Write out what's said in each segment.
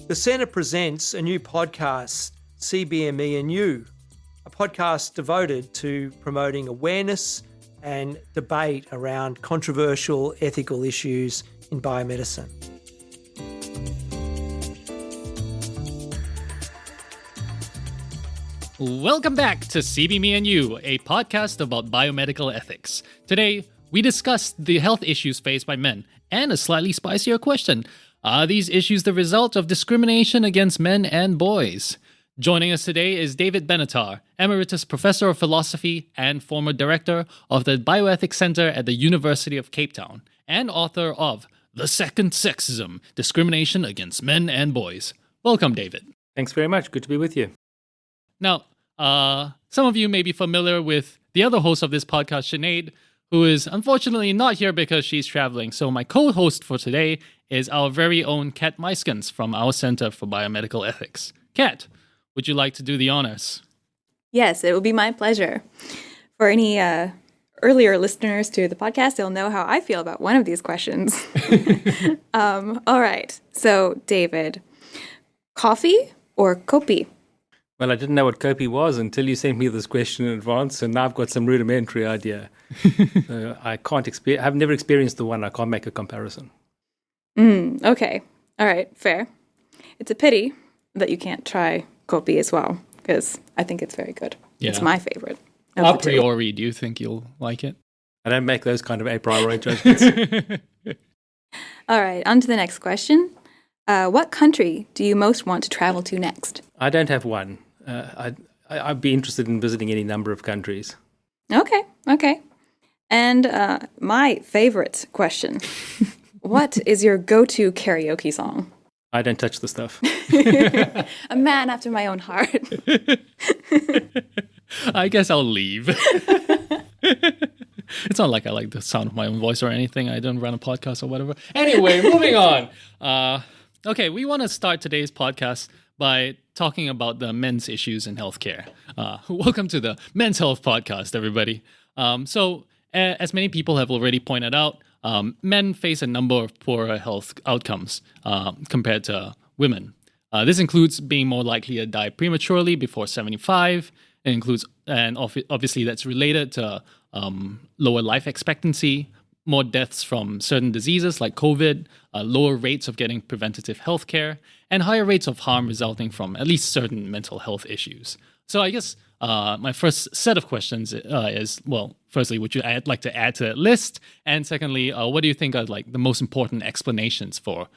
The Centre presents a new podcast, CBME and You, a podcast devoted to promoting awareness and debate around controversial ethical issues in biomedicine. Welcome back to CBME and You, a podcast about biomedical ethics. Today, we discuss the health issues faced by men and a slightly spicier question. Are these issues the result of discrimination against men and boys? Joining us today is David Benatar, Emeritus Professor of Philosophy and former Director of the Bioethics Center at the University of Cape Town, and author of The Second Sexism, Discrimination Against Men and Boys. Welcome, David. Thanks very much. Good to be with you. Now, some of you may be familiar with the other host of this podcast, Sinead, who is unfortunately not here because she's traveling. So my co-host for today is our very own Kat Meiskens from our Center for Biomedical Ethics. Kat, would you like to do the honors? Yes, it will be my pleasure. For any earlier listeners to the podcast, they'll know how I feel about one of these questions. All right. So, David, coffee or kopi? Well, I didn't know what kopi was until you sent me this question in advance, and now I've got some rudimentary idea. I've never experienced the one. I can't make a comparison. Okay. All right. Fair. It's a pity that you can't try kopi as well, because I think it's very good. Yeah. It's my favorite. A priori, do you think you'll like it? I don't make those kind of a priori judgments. All right. On to the next question. What country do you most want to travel to next? I don't have one. I'd be interested in visiting any number of countries. Okay. And my favorite question. What is your go-to karaoke song? I don't touch the stuff. A man after my own heart. I guess I'll leave. It's not like I like the sound of my own voice or anything. I don't run a podcast or whatever. Anyway, moving on. Okay, we want to start today's podcast by talking about the men's issues in healthcare. Welcome to the Men's Health Podcast, everybody. As many people have already pointed out, men face a number of poorer health outcomes compared to women. This includes being more likely to die prematurely before 75. It includes, and obviously that's related to lower life expectancy, more deaths from certain diseases like COVID, lower rates of getting preventative health care, and higher rates of harm resulting from at least certain mental health issues. So I guess my first set of questions is, well, firstly, would you like to add to that list? And secondly, what do you think are like the most important explanations for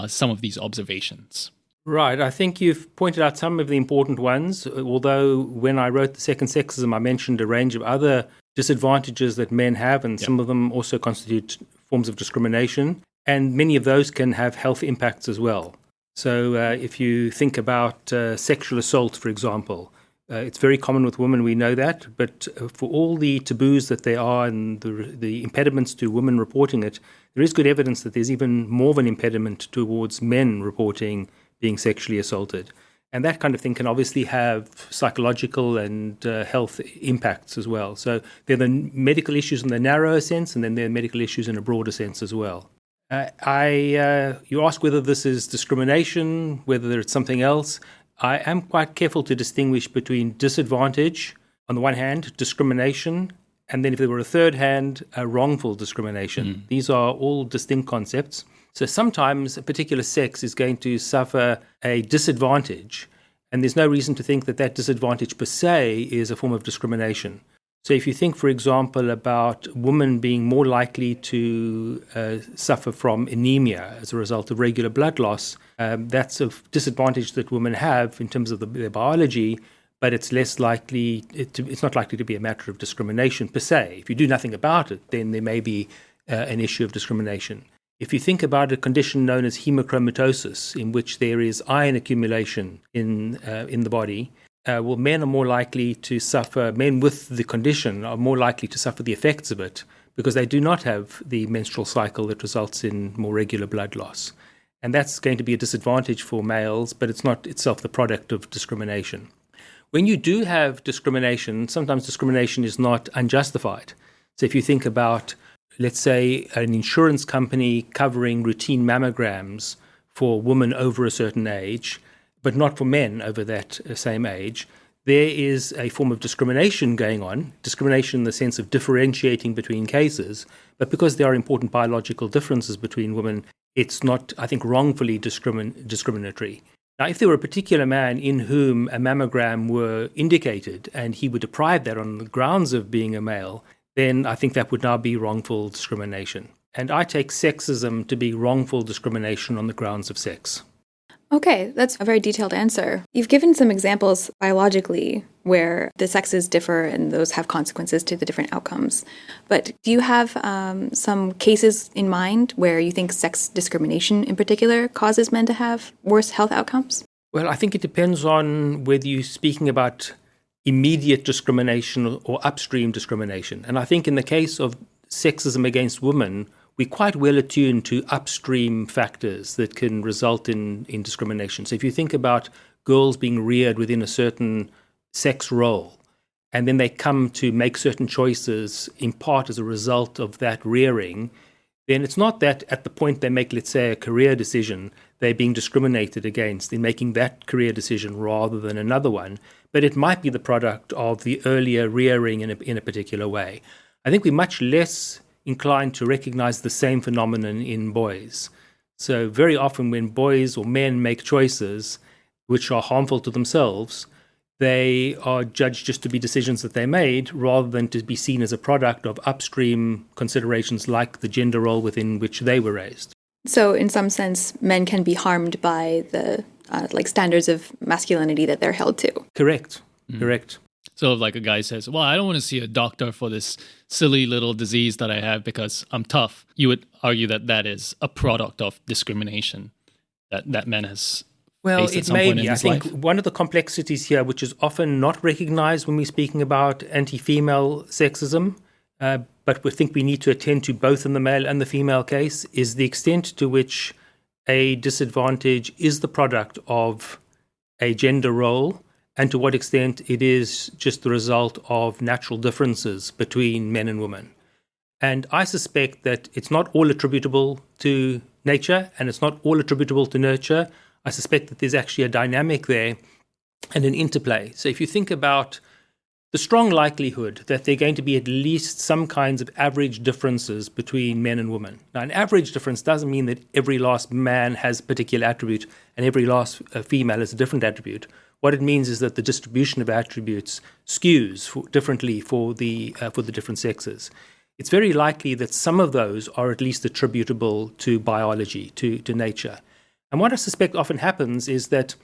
some of these observations? Right. I think you've pointed out some of the important ones, although when I wrote The Second Sexism, I mentioned a range of other disadvantages that men have, and some of them also constitute forms of discrimination, and many of those can have health impacts as well. So if you think about sexual assault, for example, it's very common with women, we know that, but for all the taboos that there are and the impediments to women reporting it, there is good evidence that there's even more of an impediment towards men reporting being sexually assaulted. And that kind of thing can obviously have psychological and health impacts as well. So there are the medical issues in the narrower sense, and then there are medical issues in a broader sense as well. You ask whether this is discrimination, whether it's something else. I am quite careful to distinguish between disadvantage, on the one hand, discrimination, and then if there were a third hand, a wrongful discrimination. These are all distinct concepts. So sometimes a particular sex is going to suffer a disadvantage, and there's no reason to think that that disadvantage per se is a form of discrimination. So if you think, for example, about women being more likely to suffer from anemia as a result of regular blood loss, that's a disadvantage that women have in terms of their biology, but it's less likely, it's not likely to be a matter of discrimination per se. If you do nothing about it, then there may be an issue of discrimination. If you think about a condition known as hemochromatosis, in which there is iron accumulation in the body, men are more likely to suffer, men with the condition are more likely to suffer the effects of it because they do not have the menstrual cycle that results in more regular blood loss. And that's going to be a disadvantage for males, but it's not itself the product of discrimination. When you do have discrimination, sometimes discrimination is not unjustified. So if you think about, let's say, an insurance company covering routine mammograms for women over a certain age, but not for men over that same age, there is a form of discrimination going on, discrimination in the sense of differentiating between cases, but because there are important biological differences between women, it's not, I think, wrongfully discriminatory. Now, if there were a particular man in whom a mammogram were indicated and he were deprived that on the grounds of being a male, then I think that would now be wrongful discrimination. And I take sexism to be wrongful discrimination on the grounds of sex. Okay, that's a very detailed answer. You've given some examples biologically where the sexes differ and those have consequences to the different outcomes. But do you have some cases in mind where you think sex discrimination in particular causes men to have worse health outcomes? Well, I think it depends on whether you're speaking about immediate discrimination or upstream discrimination. And I think in the case of sexism against women, we're quite well attuned to upstream factors that can result in discrimination. So if you think about girls being reared within a certain sex role, and then they come to make certain choices in part as a result of that rearing, then it's not that at the point they make, let's say, a career decision, they're being discriminated against in making that career decision rather than another one, but it might be the product of the earlier rearing in a particular way. I think we're much less inclined to recognize the same phenomenon in boys. So very often when boys or men make choices which are harmful to themselves, they are judged just to be decisions that they made rather than to be seen as a product of upstream considerations like the gender role within which they were raised. So in some sense, men can be harmed by the standards of masculinity that they're held to. Correct. Correct. So if like a guy says, well, I don't want to see a doctor for this silly little disease that I have because I'm tough, you would argue that that is a product of discrimination that man has faced at some point in his life. I think one of the complexities here, which is often not recognized when we're speaking about anti-female sexism, but we think we need to attend to both in the male and the female case, is the extent to which a disadvantage is the product of a gender role, and to what extent it is just the result of natural differences between men and women. And I suspect that it's not all attributable to nature and it's not all attributable to nurture. I suspect that there's actually a dynamic there and an interplay. So if you think about the strong likelihood that there are going to be at least some kinds of average differences between men and women. Now, an average difference doesn't mean that every last man has a particular attribute and every last female has a different attribute. What it means is that the distribution of attributes skews differently for the different sexes. It's very likely that some of those are at least attributable to biology, to nature. And what I suspect often happens is that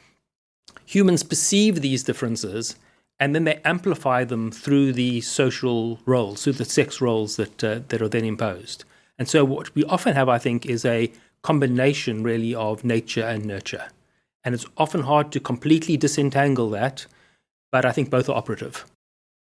humans perceive these differences and then they amplify them through the social roles, through the sex roles that are then imposed. And so what we often have, I think, is a combination really of nature and nurture. And it's often hard to completely disentangle that, but I think both are operative.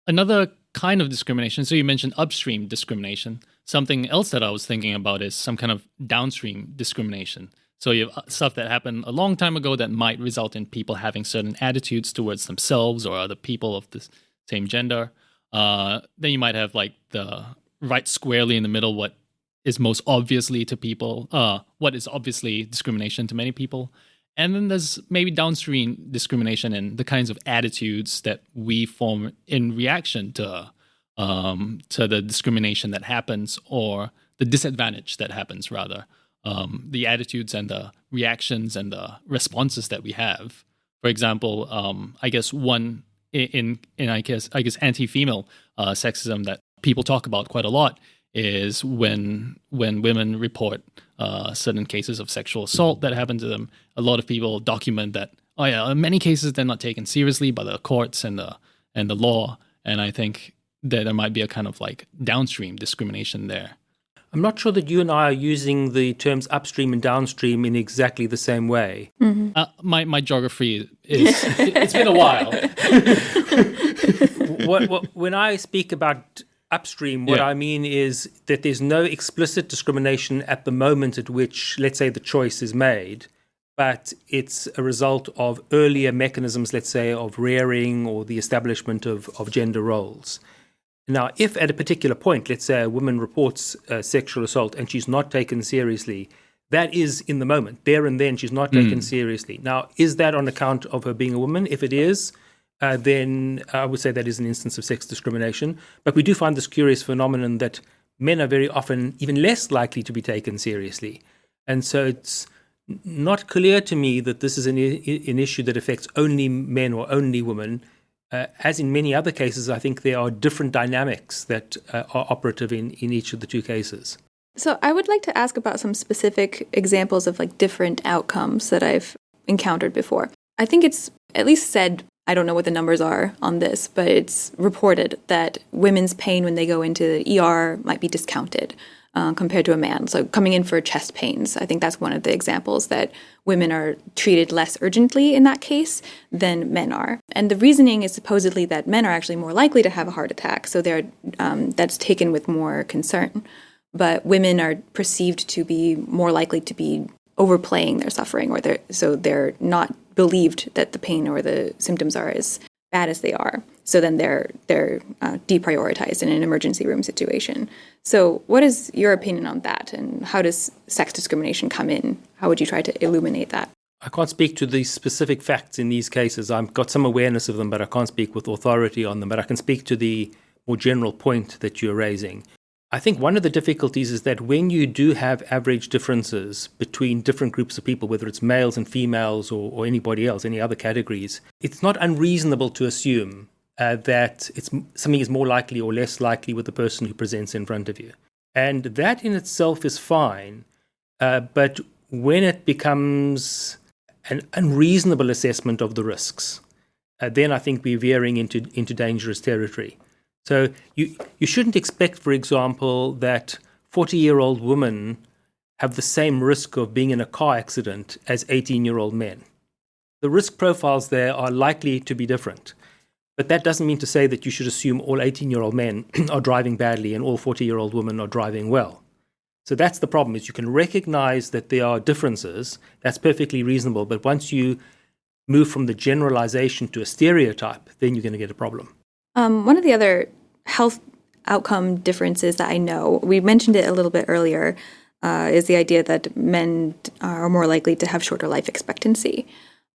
Another kind of discrimination, so you mentioned upstream discrimination. Something else that I was thinking about is some kind of downstream discrimination. So you have stuff that happened a long time ago that might result in people having certain attitudes towards themselves or other people of the same gender. Then you might have like the right squarely in the middle, what is most obviously to people, what is obviously discrimination to many people. And then there's maybe downstream discrimination in the kinds of attitudes that we form in reaction to the discrimination that happens or the disadvantage that happens, rather. The attitudes and the reactions and the responses that we have. For example, I guess one in anti-female sexism that people talk about quite a lot is when women report certain cases of sexual assault that happen to them. A lot of people document that, in many cases they're not taken seriously by the courts and the law. And I think that there might be a kind of like downstream discrimination there. I'm not sure that you and I are using the terms upstream and downstream in exactly the same way. Mm-hmm. My geography is, it's been a while. When I speak about upstream, what I mean is that there's no explicit discrimination at the moment at which, let's say, the choice is made, but it's a result of earlier mechanisms, let's say, of rearing or the establishment of gender roles. Now, if at a particular point, let's say a woman reports sexual assault and she's not taken seriously, that is in the moment. There and then, she's not taken seriously. Now, is that on account of her being a woman? If it is, then I would say that is an instance of sex discrimination. But we do find this curious phenomenon that men are very often even less likely to be taken seriously. And so it's not clear to me that this is an issue that affects only men or only women. As in many other cases, I think there are different dynamics that are operative in each of the two cases. So I would like to ask about some specific examples of like different outcomes that I've encountered before. I think it's at least said, I don't know what the numbers are on this, but it's reported that women's pain when they go into the ER might be discounted compared to a man. So coming in for chest pains, I think that's one of the examples that women are treated less urgently in that case than men are. And the reasoning is supposedly that men are actually more likely to have a heart attack, so that's taken with more concern. But women are perceived to be more likely to be overplaying their suffering, or they're not believed that the pain or the symptoms are as bad as they are. So then they're deprioritized in an emergency room situation. So what is your opinion on that, and how does sex discrimination come in? How would you try to illuminate that? I can't speak to the specific facts in these cases. I've got some awareness of them, but I can't speak with authority on them. But I can speak to the more general point that you're raising. I think one of the difficulties is that when you do have average differences between different groups of people, whether it's males and females or anybody else, any other categories, it's not unreasonable to assume that something is more likely or less likely with the person who presents in front of you. And that in itself is fine, but when it becomes an unreasonable assessment of the risks, then I think we're veering into dangerous territory. So you shouldn't expect, for example, that 40-year-old women have the same risk of being in a car accident as 18-year-old men. The risk profiles there are likely to be different. But that doesn't mean to say that you should assume all 18-year-old men are driving badly and all 40-year-old women are driving well. So that's the problem, is you can recognize that there are differences. That's perfectly reasonable. But once you move from the generalization to a stereotype, then you're going to get a problem. One of the other health outcome differences that I know, we mentioned it a little bit earlier, is the idea that men are more likely to have shorter life expectancy.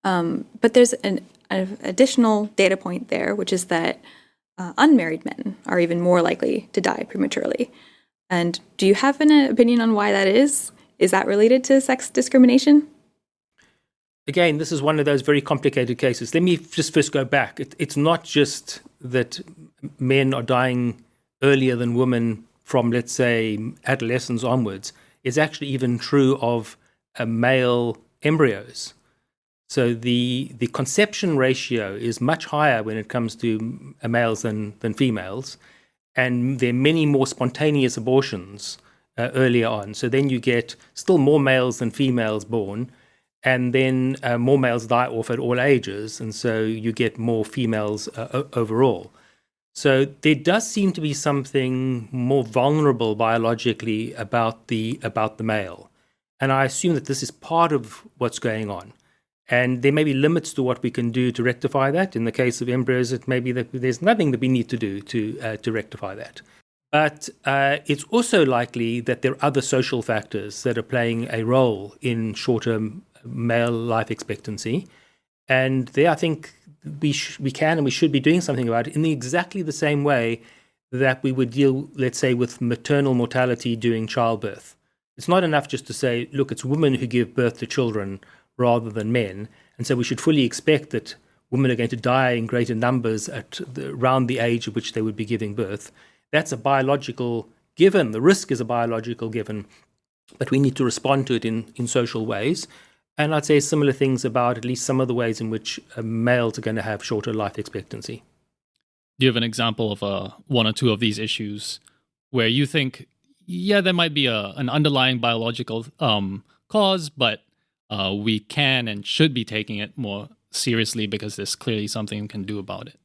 But there's an additional data point there, which is that unmarried men are even more likely to die prematurely. And do you have an opinion on why that is? Is that related to sex discrimination? Again, this is one of those very complicated cases. Let me just first go back. It's not just that men are dying earlier than women from, let's say, adolescence onwards. It's actually even true of male embryos. So the conception ratio is much higher when it comes to males than females. And there are many more spontaneous abortions earlier on. So then you get still more males than females born. And then more males die off at all ages, and so you get more females overall. So there does seem to be something more vulnerable biologically about the male. And I assume that this is part of what's going on. And there may be limits to what we can do to rectify that. In the case of embryos, it may be that there's nothing that we need to do to rectify that. But it's also likely that there are other social factors that are playing a role in shorter male life expectancy. And there, I think we can and we should be doing something about it in exactly the same way that we would deal, let's say, with maternal mortality during childbirth. It's not enough just to say, look, it's women who give birth to children rather than men. And so we should fully expect that women are going to die in greater numbers around the age at which they would be giving birth. That's a biological given. The risk is a biological given. But we need to respond to it in social ways. And I'd say similar things about at least some of the ways in which males are going to have shorter life expectancy. Do you have an example of one or two of these issues where you think, yeah, there might be an underlying biological cause, but we can and should be taking it more seriously because there's clearly something we can do about it?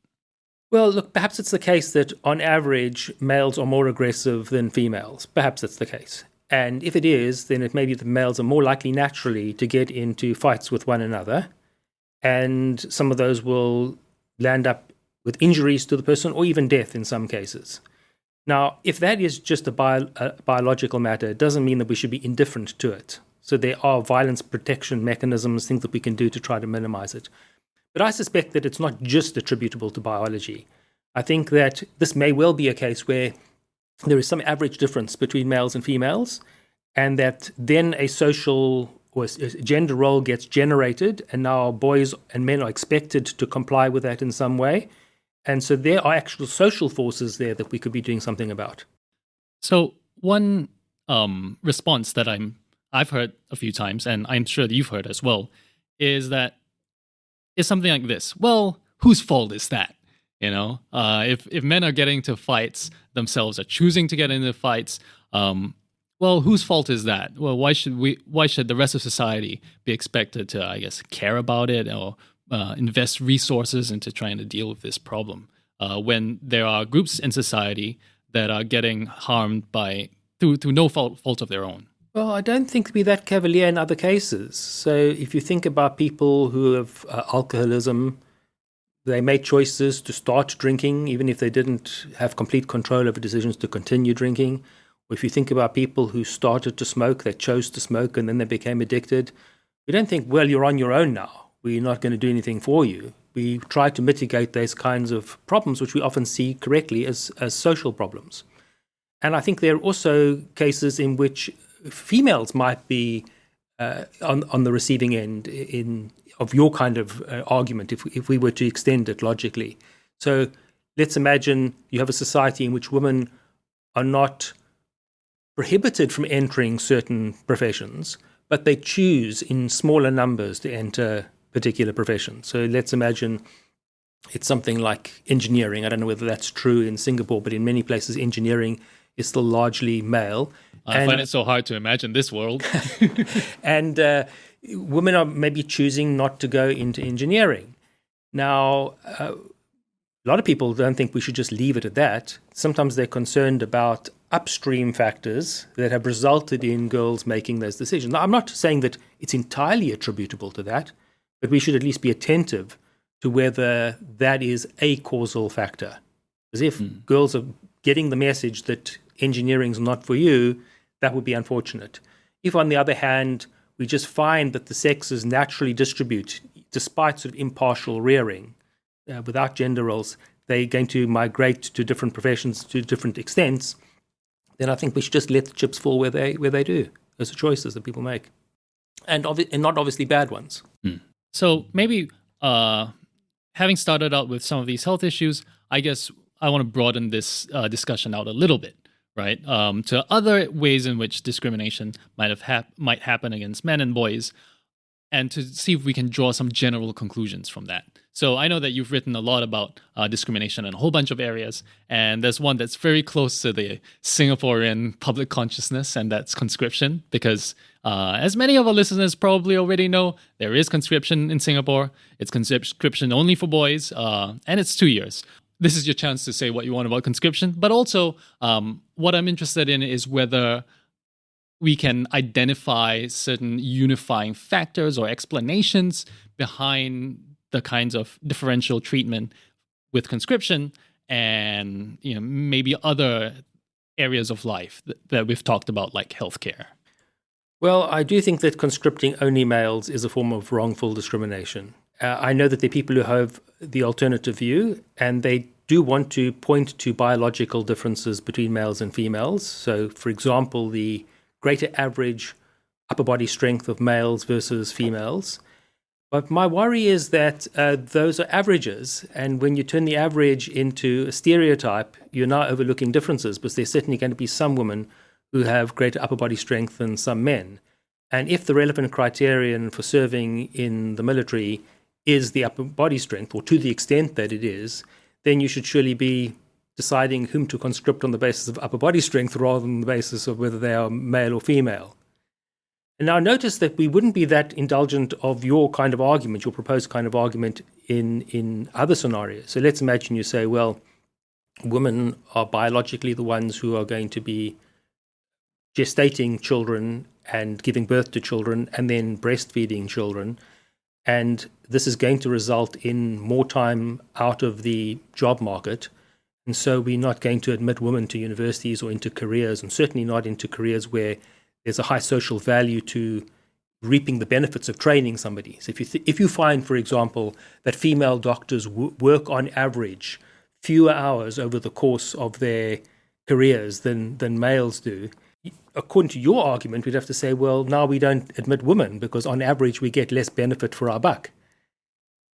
Well, look, perhaps it's the case that on average, males are more aggressive than females. Perhaps that's the case. And if it is, then it may be that males are more likely naturally to get into fights with one another. And some of those will land up with injuries to the person or even death in some cases. Now, if that is just a biological matter, it doesn't mean that we should be indifferent to it. So there are violence protection mechanisms, things that we can do to try to minimize it. But I suspect that it's not just attributable to biology. I think that this may well be a case where there is some average difference between males and females, and that then a social or a gender role gets generated, and now boys and men are expected to comply with that in some way. And so there are actual social forces there that we could be doing something about. So one response that I've heard a few times, and I'm sure that you've heard as well, is something like this. Well, whose fault is that? If men are getting into fights themselves, are choosing to get into fights, well, whose fault is that? Well, why should the rest of society be expected to, I guess, care about it or invest resources into trying to deal with this problem when there are groups in society that are getting harmed through no fault of their own? Well, I don't think to be that cavalier in other cases. So if you think about people who have alcoholism, they made choices to start drinking, even if they didn't have complete control over decisions to continue drinking. Or if you think about people who started to smoke, they chose to smoke and then they became addicted. We don't think, well, you're on your own now. We're not going to do anything for you. We try to mitigate those kinds of problems, which we often see correctly as social problems. And I think there are also cases in which females might be on the receiving end of your kind of argument, if we were to extend it logically. So let's imagine you have a society in which women are not prohibited from entering certain professions, but they choose in smaller numbers to enter particular professions. So let's imagine it's something like engineering. I don't know whether that's true in Singapore, but in many places engineering is still largely male. I find it so hard to imagine this world. And women are maybe choosing not to go into engineering. Now, a lot of people don't think we should just leave it at that. Sometimes they're concerned about upstream factors that have resulted in girls making those decisions. Now, I'm not saying that it's entirely attributable to that, but we should at least be attentive to whether that is a causal factor. As if girls are getting the message that engineering is not for you, that would be unfortunate. If, on the other hand, we just find that the sexes naturally distribute, despite sort of impartial rearing, without gender roles, they're going to migrate to different professions to different extents, then I think we should just let the chips fall where they do. Those are choices that people make, and not obviously bad ones. So maybe having started out with some of these health issues, I guess I want to broaden this discussion out a little bit, right? To other ways in which discrimination might happen against men and boys, and to see if we can draw some general conclusions from that. So I know that you've written a lot about discrimination in a whole bunch of areas, and there's one that's very close to the Singaporean public consciousness, and that's conscription, because as many of our listeners probably already know, there is conscription in Singapore. It's conscription only for boys, and it's 2 years. This is your chance to say what you want about conscription, but also what I'm interested in is whether we can identify certain unifying factors or explanations behind the kinds of differential treatment with conscription and maybe other areas of life that we've talked about, like healthcare. Well, I do think that conscripting only males is a form of wrongful discrimination. I know that there are people who have the alternative view, and they do want to point to biological differences between males and females. So, for example, the greater average upper body strength of males versus females. But my worry is that those are averages, and when you turn the average into a stereotype, you're now overlooking differences, because there's certainly going to be some women who have greater upper body strength than some men. And if the relevant criterion for serving in the military is the upper body strength, or to the extent that it is, then you should surely be deciding whom to conscript on the basis of upper body strength rather than the basis of whether they are male or female. And now notice that we wouldn't be that indulgent of your kind of argument, your proposed kind of argument in other scenarios. So let's imagine you say, well, women are biologically the ones who are going to be gestating children and giving birth to children and then breastfeeding children. And this is going to result in more time out of the job market. And so we're not going to admit women to universities or into careers, and certainly not into careers where there's a high social value to reaping the benefits of training somebody. So if you find, for example, that female doctors work on average fewer hours over the course of their careers than males do, according to your argument, we'd have to say, well, now we don't admit women because on average we get less benefit for our buck.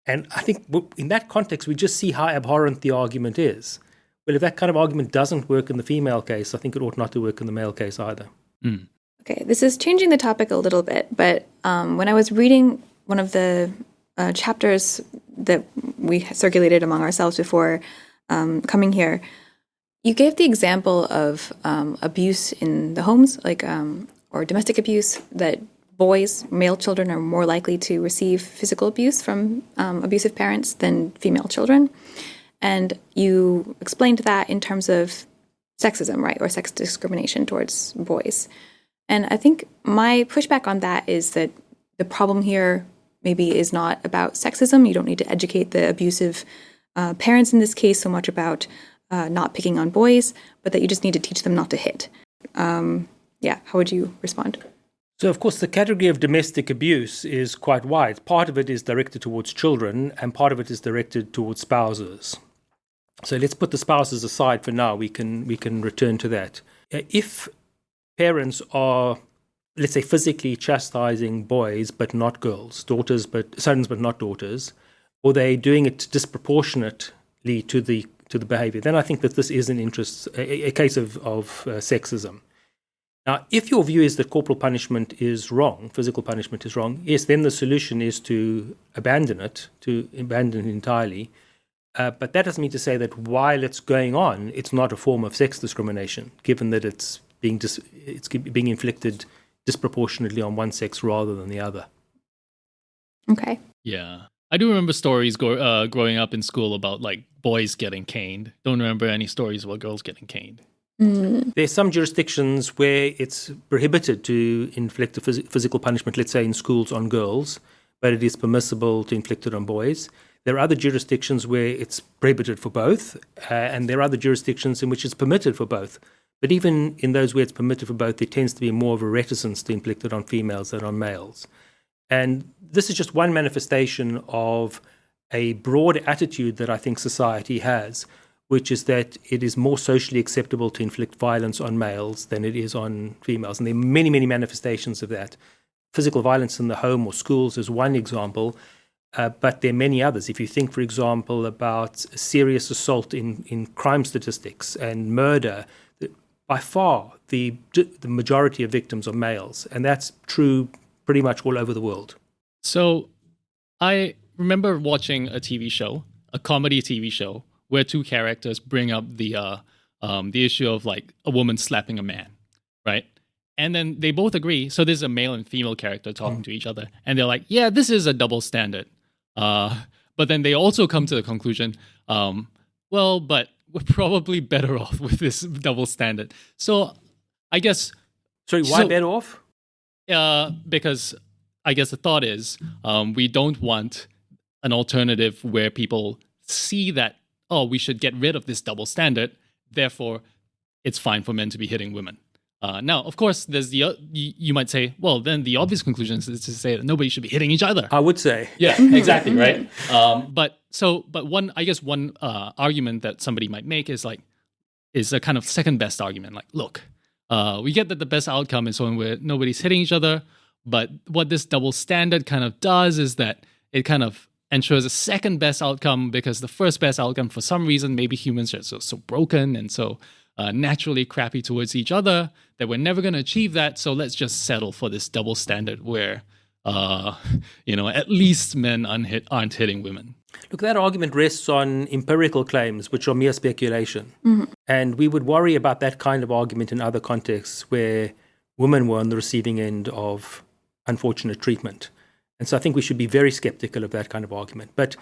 And I think in that context, we just see how abhorrent the argument is. Well, if that kind of argument doesn't work in the female case, I think it ought not to work in the male case either. Mm. Okay, this is changing the topic a little bit, but when I was reading one of the chapters that we circulated among ourselves before coming here, you gave the example of abuse in the homes, or domestic abuse, that boys, male children, are more likely to receive physical abuse from abusive parents than female children. And you explained that in terms of sexism, right, or sex discrimination towards boys. And I think my pushback on that is that the problem here maybe is not about sexism. You don't need to educate the abusive parents in this case so much about not picking on boys, but that you just need to teach them not to hit. How would you respond? So, of course, the category of domestic abuse is quite wide. Part of it is directed towards children, and part of it is directed towards spouses. So let's put the spouses aside for now. We can return to that. If parents are, let's say, physically chastising boys but not girls, sons but not daughters, or they're doing it disproportionately to the behavior, then I think that this is a case of sexism. Now, if your view is that corporal punishment is wrong, physical punishment is wrong, yes, then the solution is to abandon it entirely. But that doesn't mean to say that while it's going on, it's not a form of sex discrimination, given that it's being inflicted disproportionately on one sex rather than the other. Okay. Yeah. I do remember stories growing up in school about boys getting caned. Don't remember any stories about girls getting caned. Mm. There's some jurisdictions where it's prohibited to inflict a physical punishment, let's say in schools, on girls, but it is permissible to inflict it on boys. There are other jurisdictions where it's prohibited for both, and there are other jurisdictions in which it's permitted for both. But even in those where it's permitted for both, there tends to be more of a reticence to inflict it on females than on males. And this is just one manifestation of a broad attitude that I think society has, which is that it is more socially acceptable to inflict violence on males than it is on females. And there are many, many manifestations of that. Physical violence in the home or schools is one example, but there are many others. If you think, for example, about serious assault in crime statistics and murder, by far the majority of victims are males, and that's true pretty much all over the world. So I remember watching a TV show, a comedy TV show, where two characters bring up the issue of a woman slapping a man, right? And then they both agree. So there's a male and female character talking to each other, and they're like, "Yeah, this is a double standard." But then they also come to the conclusion, but we're probably better off with this double standard. So I guess... Sorry, why better off? Because I guess the thought is we don't want an alternative where people see that, we should get rid of this double standard, therefore it's fine for men to be hitting women. Now, of course, there's you might say, well, then the obvious conclusion is to say that nobody should be hitting each other. I would say. Yeah, exactly, right? But one argument that somebody might make is a kind of second best argument. Look, we get that the best outcome is one where nobody's hitting each other, but what this double standard kind of does is that it kind of ensures a second best outcome, because the first best outcome, for some reason, maybe humans are so broken and so naturally crappy towards each other that we're never going to achieve that. So let's just settle for this double standard where, at least men aren't hitting women. Look, that argument rests on empirical claims, which are mere speculation. Mm-hmm. And we would worry about that kind of argument in other contexts where women were on the receiving end of unfortunate treatment. And so I think we should be very skeptical of that kind of argument. But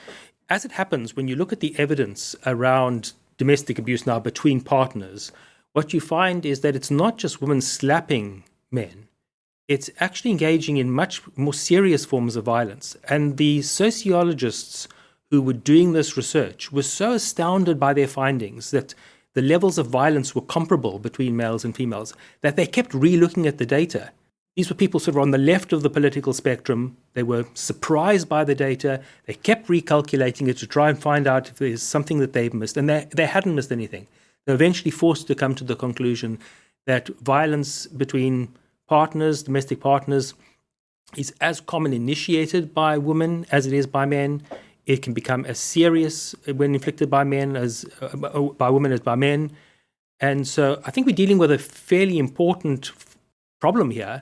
as it happens, when you look at the evidence around domestic abuse now between partners, what you find is that it's not just women slapping men. It's actually engaging in much more serious forms of violence. And the sociologists who were doing this research were so astounded by their findings that the levels of violence were comparable between males and females that they kept re-looking at the data. These were people sort of on the left of the political spectrum. They were surprised by the data. They kept recalculating it to try and find out if there's something that they've missed. And they hadn't missed anything. They were eventually forced to come to the conclusion that violence between partners, domestic partners, is as common initiated by women as it is by men. It can become as serious when inflicted by men as by women as by men. And so I think we're dealing with a fairly important problem here.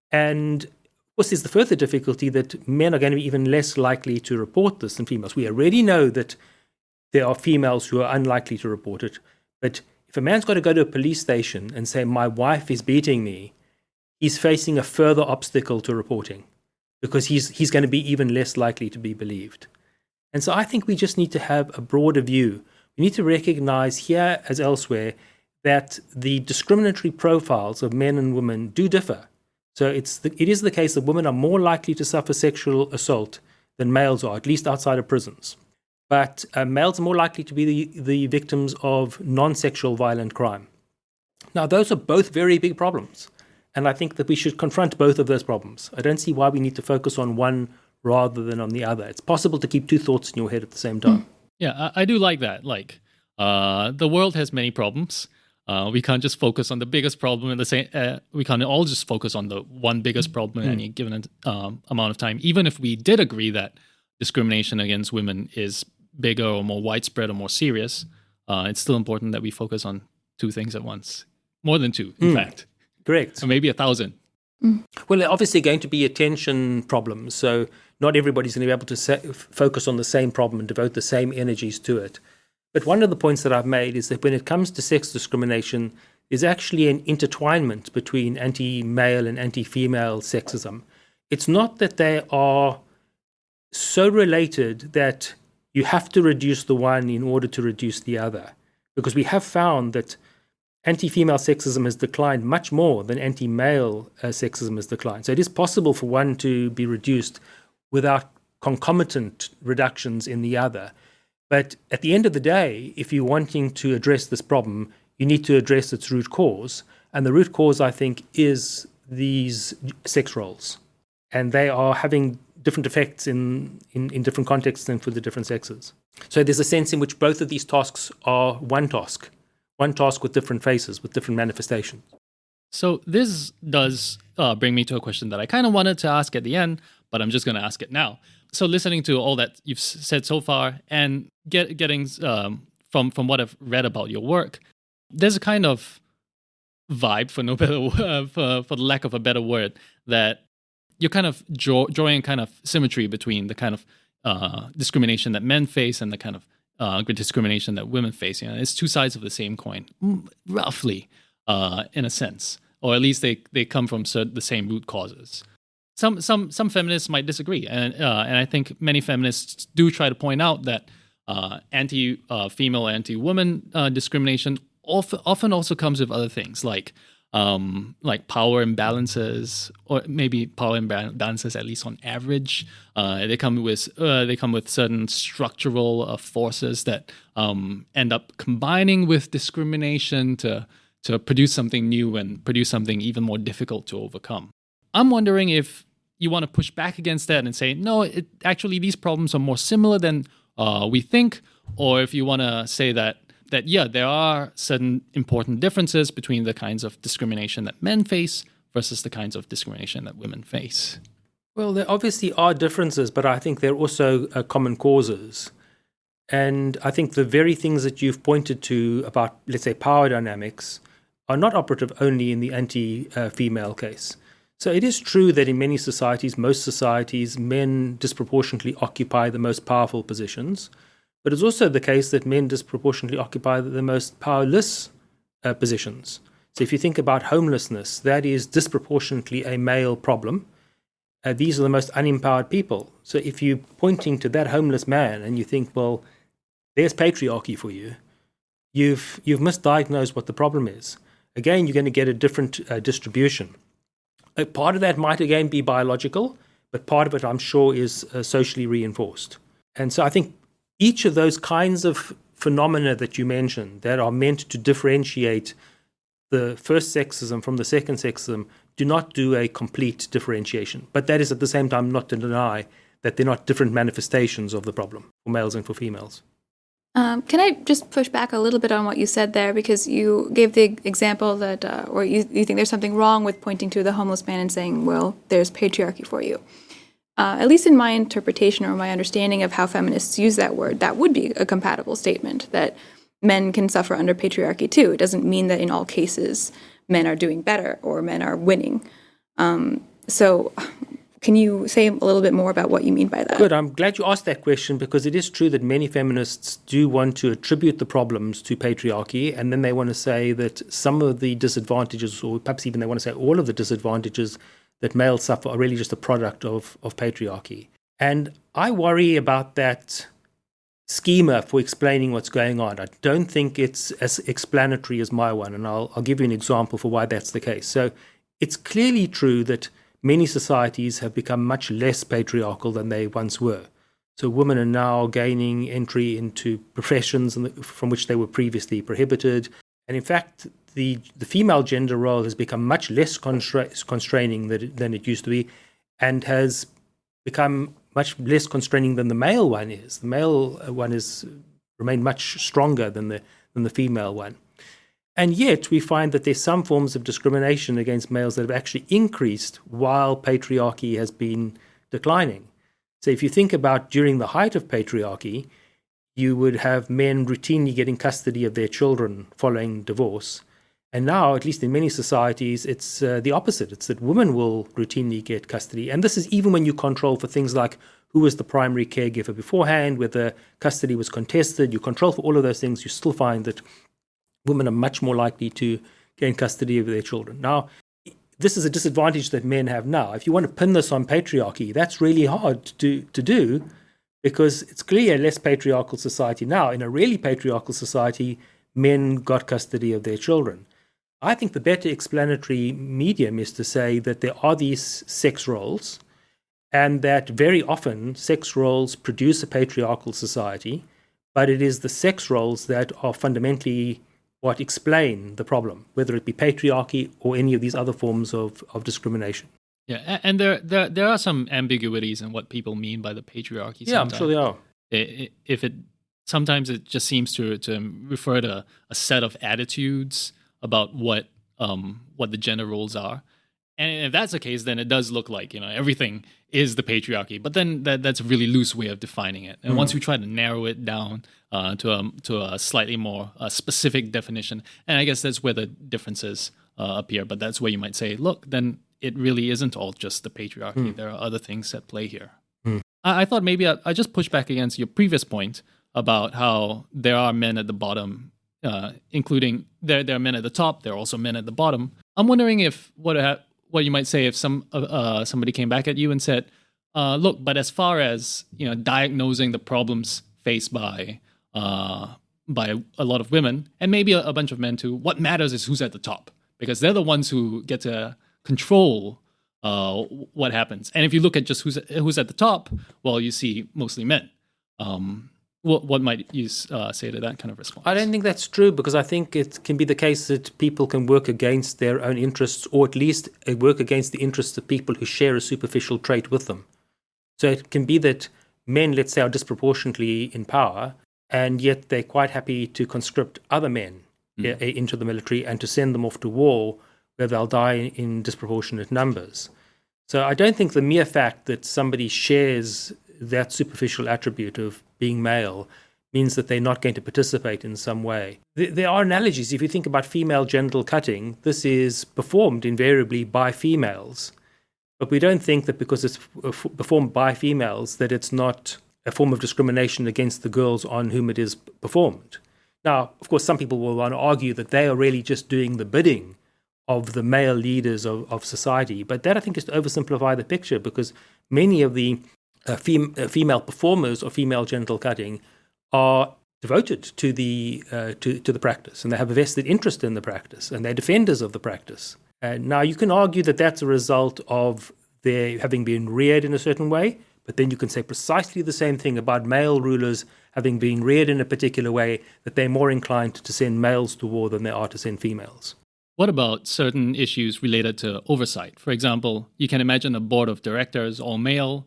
And of course, there's the further difficulty that men are going to be even less likely to report this than females. We already know that there are females who are unlikely to report it. But if a man's got to go to a police station and say, my wife is beating me, he's facing a further obstacle to reporting because he's going to be even less likely to be believed. And so I think we just need to have a broader view. We need to recognize here as elsewhere that the discriminatory profiles of men and women do differ. So it is the case that women are more likely to suffer sexual assault than males are, at least outside of prisons. But males are more likely to be the victims of non-sexual violent crime. Now, those are both very big problems. And I think that we should confront both of those problems. I don't see why we need to focus on one rather than on the other. It's possible to keep two thoughts in your head at the same time. Yeah, I do like that. Like, the world has many problems. We can't just focus on the biggest problem in the same. We can't all just focus on the one biggest problem in any given amount of time. Even if we did agree that discrimination against women is bigger or more widespread or more serious, it's still important that we focus on two things at once. More than two, in fact. Correct. Or maybe 1,000. Well, there are obviously going to be attention problems. So not everybody's going to be able to focus on the same problem and devote the same energies to it. But one of the points that I've made is that when it comes to sex discrimination, there's actually an intertwinement between anti-male and anti-female sexism. It's not that they are so related that you have to reduce the one in order to reduce the other, because we have found that anti-female sexism has declined much more than anti-male sexism has declined. So it is possible for one to be reduced without concomitant reductions in the other. But at the end of the day, if you're wanting to address this problem, you need to address its root cause. And the root cause, I think, is these sex roles. And they are having different effects in different contexts and for the different sexes. So there's a sense in which both of these tasks are one task with different faces, with different manifestations. So this does bring me to a question that I kind of wanted to ask at the end, but I'm just going to ask it now. So listening to all that you've said so far and getting from what I've read about your work, there's a kind of vibe, for no better for the lack of a better word, that you're kind of drawing kind of symmetry between the kind of discrimination that men face and the kind of discrimination that women face. You know, it's two sides of the same coin, roughly, in a sense, or at least they come from the same root causes. Some feminists might disagree, and I think many feminists do try to point out that anti-female, anti-woman discrimination often also comes with other things like power imbalances, or maybe power imbalances at least on average. They come with certain structural forces that end up combining with discrimination to produce something new and produce something even more difficult to overcome. I'm wondering if you want to push back against that and say, no, actually these problems are more similar than we think, or if you want to say that yeah, there are certain important differences between the kinds of discrimination that men face versus the kinds of discrimination that women face. Well, there obviously are differences, but I think there are also common causes. And I think the very things that you've pointed to about, let's say, power dynamics are not operative only in the anti-female case. So it is true that in many societies, most societies, men disproportionately occupy the most powerful positions. But it's also the case that men disproportionately occupy the most powerless positions. So if you think about homelessness, that is disproportionately a male problem. These are the most unempowered people. So if you're pointing to that homeless man and you think, well, there's patriarchy for you, you've misdiagnosed what the problem is. Again, you're going to get a different distribution. A part of that might again be biological, but part of it, I'm sure, is socially reinforced. And so I think each of those kinds of phenomena that you mentioned that are meant to differentiate the first sexism from the second sexism do not do a complete differentiation. But that is at the same time not to deny that they're not different manifestations of the problem for males and for females. Can I just push back a little bit on what you said there? Because you gave the example that, or you think there's something wrong with pointing to the homeless man and saying, well, there's patriarchy for you. At least in my interpretation or my understanding of how feminists use that word, that would be a compatible statement, that men can suffer under patriarchy too. It doesn't mean that in all cases men are doing better or men are winning. So can you say a little bit more about what you mean by that? Good. I'm glad you asked that question, because it is true that many feminists do want to attribute the problems to patriarchy, and then they want to say that some of the disadvantages, or perhaps even they want to say all of the disadvantages that males suffer, are really just a product of patriarchy. And I worry about that schema for explaining what's going on. I don't think it's as explanatory as my one, and I'll give you an example for why that's the case. So it's clearly true that many societies have become much less patriarchal than they once were. So women are now gaining entry into professions from which they were previously prohibited. And in fact, the female gender role has become much less constraining than it used to be, and has become much less constraining than the male one is. The male one has remained much stronger than the female one. And yet we find that there's some forms of discrimination against males that have actually increased while patriarchy has been declining. So if you think about during the height of patriarchy, you would have men routinely getting custody of their children following divorce. And now, at least in many societies, it's the opposite. It's that women will routinely get custody. And this is even when you control for things like who was the primary caregiver beforehand, whether custody was contested. You control for all of those things. You still find that women are much more likely to gain custody of their children. Now, this is a disadvantage that men have now. If you want to pin this on patriarchy, that's really hard to do, because it's clearly a less patriarchal society now. In a really patriarchal society, men got custody of their children. I think the better explanatory medium is to say that there are these sex roles, and that very often sex roles produce a patriarchal society, but it is the sex roles that are fundamentally what explain the problem, whether it be patriarchy or any of these other forms of discrimination. Yeah, and there are some ambiguities in what people mean by the patriarchy. Yeah, I'm sure there are. Sometimes it just seems to refer to a set of attitudes about what the gender roles are. And if that's the case, then it does look like, everything is the patriarchy. But then that's a really loose way of defining it. And once we try to narrow it down to a slightly more specific definition, and I guess that's where the differences appear. But that's where you might say, look, then it really isn't all just the patriarchy. There are other things at play here. I thought maybe I just push back against your previous point about how there are men at the bottom, including there are men at the top. There are also men at the bottom. I'm wondering if what you might say if somebody came back at you and said, look, but as far as diagnosing the problems faced by a lot of women, and maybe a bunch of men too, what matters is who's at the top, because they're the ones who get to control what happens. And if you look at just who's at the top, well, you see mostly men. What might you say to that kind of response? I don't think that's true, because I think it can be the case that people can work against their own interests, or at least work against the interests of people who share a superficial trait with them. So it can be that men, let's say, are disproportionately in power, and yet they're quite happy to conscript other men into the military and to send them off to war where they'll die in disproportionate numbers. So I don't think the mere fact that somebody shares that superficial attribute of being male means that they're not going to participate in some way. There are analogies. If you think about female genital cutting, this is performed invariably by females. But we don't think that because it's performed by females that it's not a form of discrimination against the girls on whom it is performed. Now, of course, some people will want to argue that they are really just doing the bidding of the male leaders of society. But that, I think, is to oversimplify the picture, because many of the female performers of female genital cutting are devoted to the practice, and they have a vested interest in the practice, and they're defenders of the practice. Now, you can argue that that's a result of their having been reared in a certain way, but then you can say precisely the same thing about male rulers having been reared in a particular way, that they're more inclined to send males to war than they are to send females. What about certain issues related to oversight? For example, you can imagine a board of directors, all male.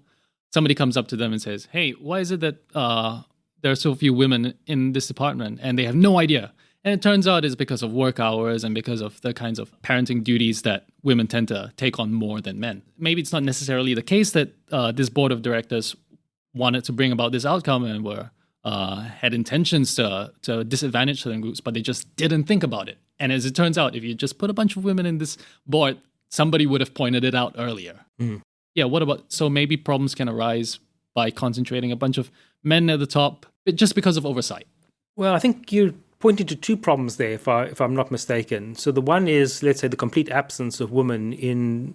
Somebody comes up to them and says, hey, why is it that there are so few women in this department? And they have no idea. And it turns out it's because of work hours and because of the kinds of parenting duties that women tend to take on more than men. Maybe it's not necessarily the case that this board of directors wanted to bring about this outcome and had intentions to disadvantage certain groups, but they just didn't think about it. And as it turns out, if you just put a bunch of women in this board, somebody would have pointed it out earlier. Mm. Yeah, so maybe problems can arise by concentrating a bunch of men at the top just because of oversight. Well, I think you pointed to two problems there, if I'm not mistaken. So the one is, let's say, the complete absence of women in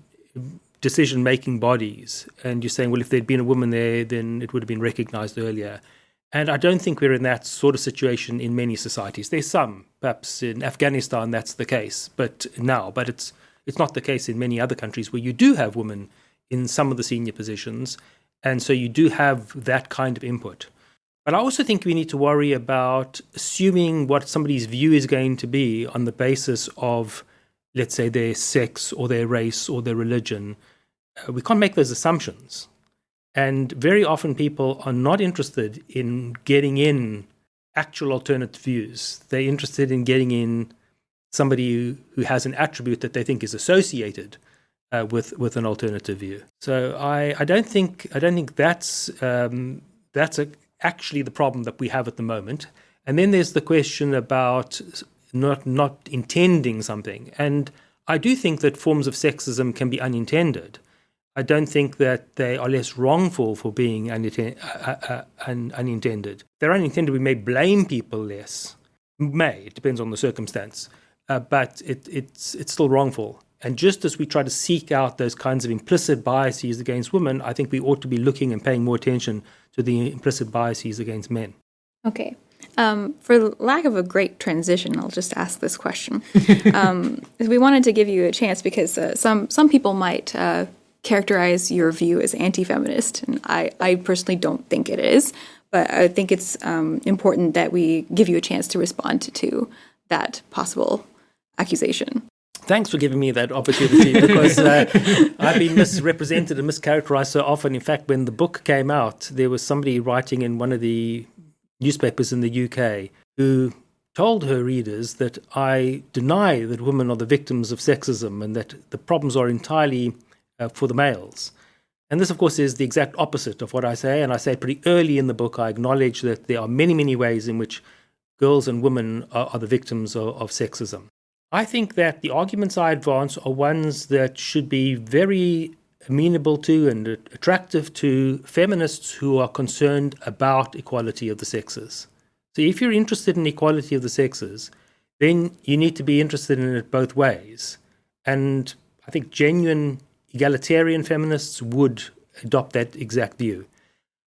decision-making bodies. And you're saying, well, if there'd been a woman there, then it would have been recognized earlier. And I don't think we're in that sort of situation in many societies. There's some, perhaps in Afghanistan that's the case, but it's not the case in many other countries where you do have women in some of the senior positions, and so you do have that kind of input. But I also think we need to worry about assuming what somebody's view is going to be on the basis of, let's say, their sex or their race or their religion. We can't make those assumptions. And very often people are not interested in getting in actual alternate views. They're interested in getting in somebody who has an attribute that they think is associated with an alternative view. So I don't think that's actually the problem that we have at the moment. And then there's the question about not intending something. And I do think that forms of sexism can be unintended. I don't think that they are less wrongful for being unintended. If they're unintended, we may blame people less. It depends on the circumstance. But it's still wrongful. And just as we try to seek out those kinds of implicit biases against women, I think we ought to be looking and paying more attention to the implicit biases against men. Okay. For lack of a great transition, I'll just ask this question. We wanted to give you a chance because some people might characterize your view as anti-feminist, and I personally don't think it is, but I think it's important that we give you a chance to respond to that possible accusation. Thanks for giving me that opportunity, because I've been misrepresented and mischaracterized so often. In fact, when the book came out, there was somebody writing in one of the newspapers in the UK who told her readers that I deny that women are the victims of sexism and that the problems are entirely for the males. And this, of course, is the exact opposite of what I say. And I say pretty early in the book, I acknowledge that there are many, many ways in which girls and women are the victims of sexism. I think that the arguments I advance are ones that should be very amenable to and attractive to feminists who are concerned about equality of the sexes. So if you're interested in equality of the sexes, then you need to be interested in it both ways. And I think genuine egalitarian feminists would adopt that exact view.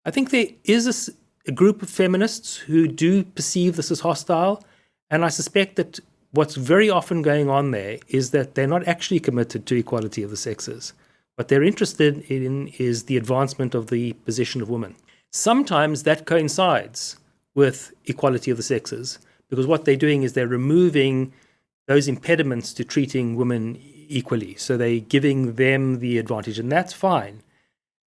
I think there is a group of feminists who do perceive this as hostile, and I suspect that what's very often going on there is that they're not actually committed to equality of the sexes. What they're interested in is the advancement of the position of women. Sometimes that coincides with equality of the sexes, because what they're doing is they're removing those impediments to treating women equally. So they're giving them the advantage, and that's fine.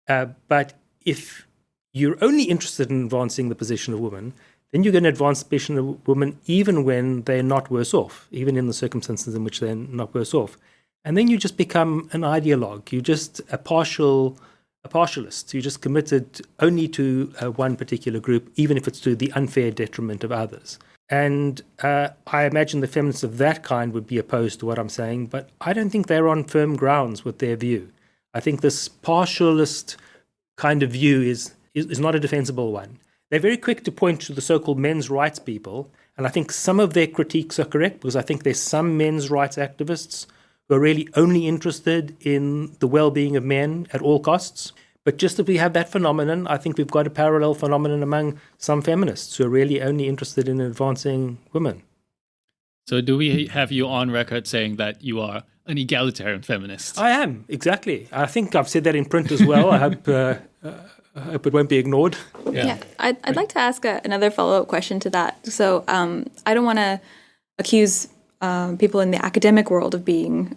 But if you're only interested in advancing the position of women, then you're going to advance the position of women even when they're not worse off, even in the circumstances in which they're not worse off. And then you just become an ideologue. You're just a partialist. You're just committed only to one particular group, even if it's to the unfair detriment of others. And I imagine the feminists of that kind would be opposed to what I'm saying, but I don't think they're on firm grounds with their view. I think this partialist kind of view is not a defensible one. They're very quick to point to the so-called men's rights people, and I think some of their critiques are correct, because I think there's some men's rights activists who are really only interested in the well-being of men at all costs. But just as we have that phenomenon, I think we've got a parallel phenomenon among some feminists who are really only interested in advancing women. So do we have you on record saying that you are an egalitarian feminist? I am, exactly. I think I've said that in print as well. I hope it won't be ignored. Yeah. I'd like to ask another follow-up question to that. So I don't want to accuse people in the academic world of being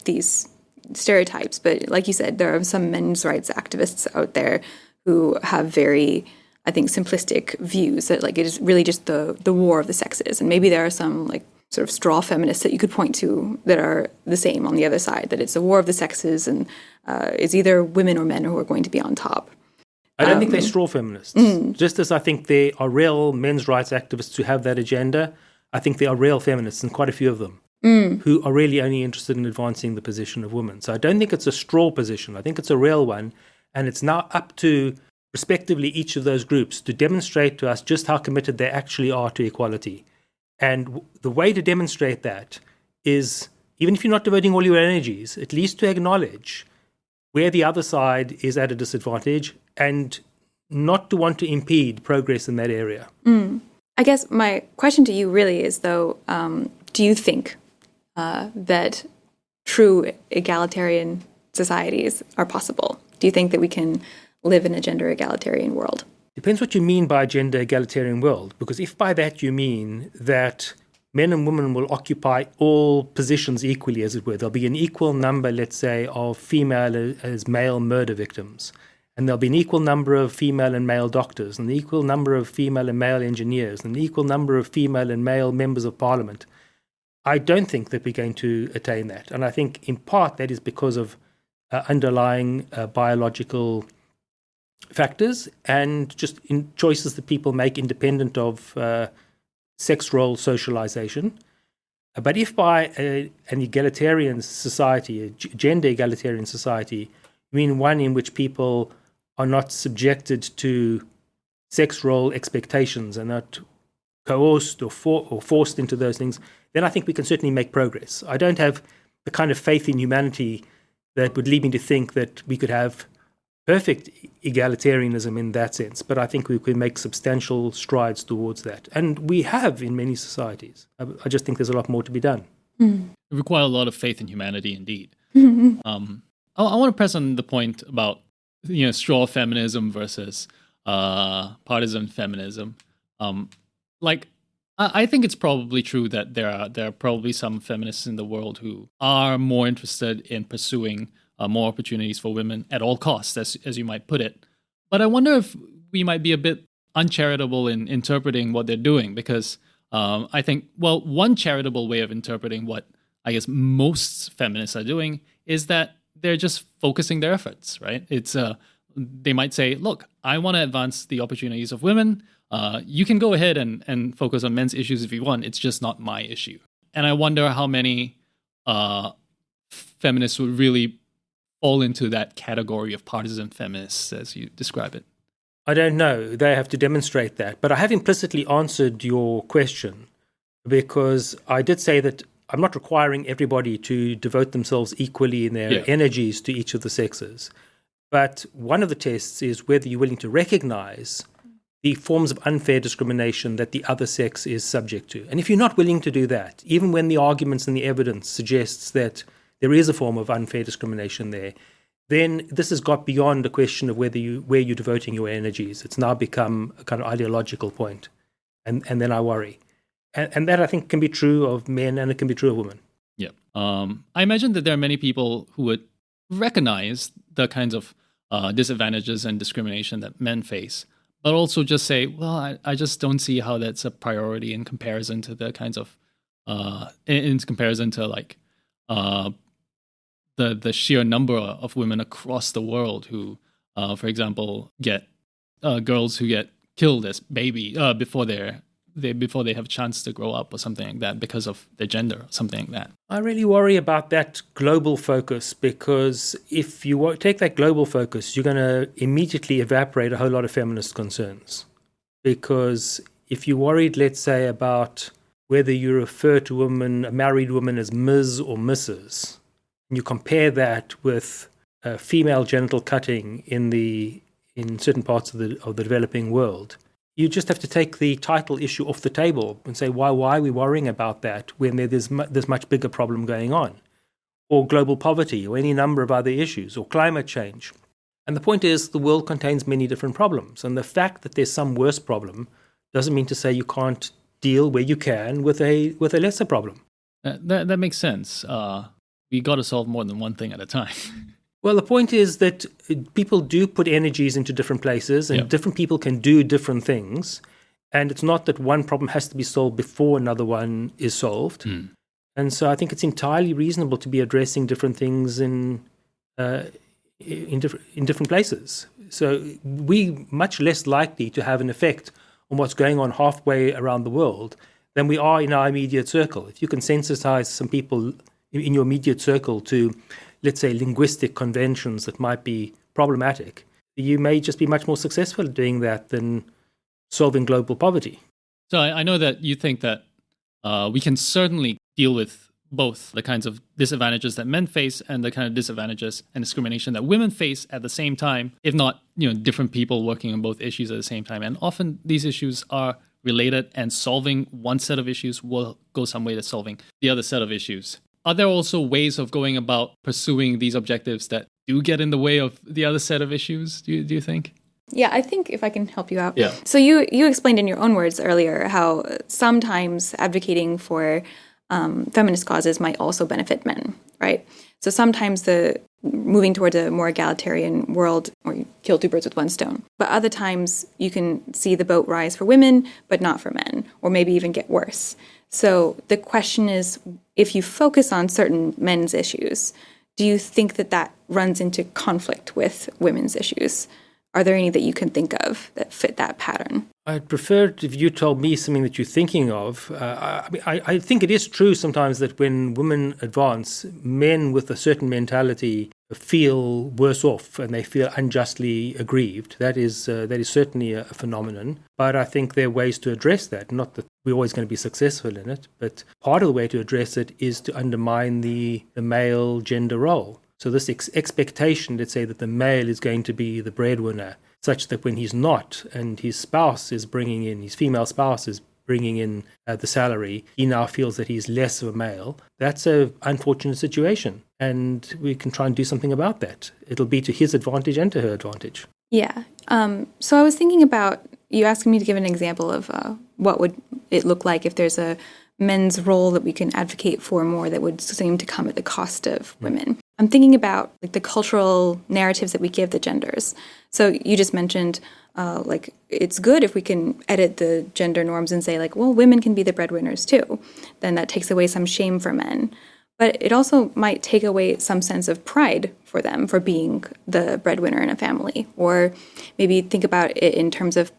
these stereotypes. But like you said, there are some men's rights activists out there who have very, I think, simplistic views that like it is really just the war of the sexes. And maybe there are some like sort of straw feminists that you could point to that are the same on the other side, that it's a war of the sexes and it's either women or men who are going to be on top. I don't think they're straw feminists. Just as I think there are real men's rights activists who have that agenda, I think there are real feminists, and quite a few of them, who are really only interested in advancing the position of women. So I don't think it's a straw position. I think it's a real one. And it's now up to, respectively, each of those groups to demonstrate to us just how committed they actually are to equality. And the way to demonstrate that is, even if you're not devoting all your energies, at least to acknowledge where the other side is at a disadvantage and not to want to impede progress in that area. I guess my question to you really is, though, do you think that true egalitarian societies are possible? Do you think that we can live in a gender egalitarian world? Depends what you mean by a gender egalitarian world, because if by that you mean that men and women will occupy all positions equally, as it were, there'll be an equal number, let's say, of female as male murder victims, and there'll be an equal number of female and male doctors, and an equal number of female and male engineers, and an equal number of female and male members of parliament, I don't think that we're going to attain that. And I think in part that is because of underlying biological factors and just in choices that people make independent of sex role socialization. But if by an egalitarian society, a gender egalitarian society, you mean one in which people are not subjected to sex role expectations and not coerced or forced into those things, then I think we can certainly make progress. I don't have the kind of faith in humanity that would lead me to think that we could have perfect egalitarianism in that sense, but I think we could make substantial strides towards that. And we have in many societies. I just think there's a lot more to be done. It requires a lot of faith in humanity, indeed. I want to press on the point about straw feminism versus partisan feminism. I think it's probably true that there are probably some feminists in the world who are more interested in pursuing more opportunities for women at all costs, as you might put it. But I wonder if we might be a bit uncharitable in interpreting what they're doing, because I think, one charitable way of interpreting what I guess most feminists are doing is that they're just focusing their efforts, right? It's they might say, look, I want to advance the opportunities of women. You can go ahead and focus on men's issues if you want. It's just not my issue. And I wonder how many feminists would really fall into that category of partisan feminists, as you describe it. I don't know. They have to demonstrate that. But I have implicitly answered your question, because I did say that I'm not requiring everybody to devote themselves equally in their energies to each of the sexes. But one of the tests is whether you're willing to recognize the forms of unfair discrimination that the other sex is subject to. And if you're not willing to do that, even when the arguments and the evidence suggests that there is a form of unfair discrimination there, then this has got beyond a question of where you're devoting your energies. It's now become a kind of ideological point. And then I worry. And that, I think, can be true of men and it can be true of women. Yeah. I imagine that there are many people who would recognize the kinds of disadvantages and discrimination that men face, but also just say, well, I just don't see how that's a priority in comparison to the kinds of, in comparison to like the sheer number of women across the world who, for example, get girls who get killed as baby before they have a chance to grow up or something like that because of their gender or something like that. I really worry about that global focus, because if you take that global focus, you're going to immediately evaporate a whole lot of feminist concerns. Because if you're worried, let's say, about whether you refer to a married woman as Ms. or Mrs., and you compare that with female genital cutting in certain parts of the developing world, you just have to take the title issue off the table and say, why are we worrying about that when there's much bigger problem going on? Or global poverty, or any number of other issues, or climate change. And the point is, the world contains many different problems. And the fact that there's some worse problem doesn't mean to say you can't deal where you can with a lesser problem. That makes sense. We got to solve more than one thing at a time. Well, the point is that people do put energies into different places, and different people can do different things. And it's not that one problem has to be solved before another one is solved. And so I think it's entirely reasonable to be addressing different things in different places. So we're much less likely to have an effect on what's going on halfway around the world than we are in our immediate circle. If you can sensitize some people in your immediate circle to, let's say, linguistic conventions that might be problematic, you may just be much more successful at doing that than solving global poverty. So I know that you think that we can certainly deal with both the kinds of disadvantages that men face and the kind of disadvantages and discrimination that women face at the same time, if not, different people working on both issues at the same time. And often these issues are related, and solving one set of issues will go some way to solving the other set of issues. Are there also ways of going about pursuing these objectives that do get in the way of the other set of issues, do you think? Yeah, I think if I can help you out. Yeah. So you explained in your own words earlier how sometimes advocating for feminist causes might also benefit men, right? So sometimes the moving towards a more egalitarian world, or you kill two birds with one stone. But other times you can see the boat rise for women, but not for men, or maybe even get worse. So the question is, if you focus on certain men's issues, do you think that runs into conflict with women's issues? Are there any that you can think of that fit that pattern? I'd prefer it if you told me something that you're thinking of. I think it is true sometimes that when women advance, men with a certain mentality feel worse off and they feel unjustly aggrieved. That is certainly a phenomenon. But I think there are ways to address that. Not that we're always going to be successful in it, but part of the way to address it is to undermine the male gender role. So this expectation, let's say, that the male is going to be the breadwinner, such that when he's not and his spouse is bringing in, his female spouse is bringing in the salary, he now feels that he's less of a male. That's an unfortunate situation, and we can try and do something about that. It'll be to his advantage and to her advantage. Yeah. So I was thinking about, you asking me to give an example of what would it look like if there's a men's role that we can advocate for more that would seem to come at the cost of women. I'm thinking about the cultural narratives that we give the genders. So you just mentioned it's good if we can edit the gender norms and say women can be the breadwinners too. Then that takes away some shame for men. But it also might take away some sense of pride for them for being the breadwinner in a family. Or maybe think about it in terms of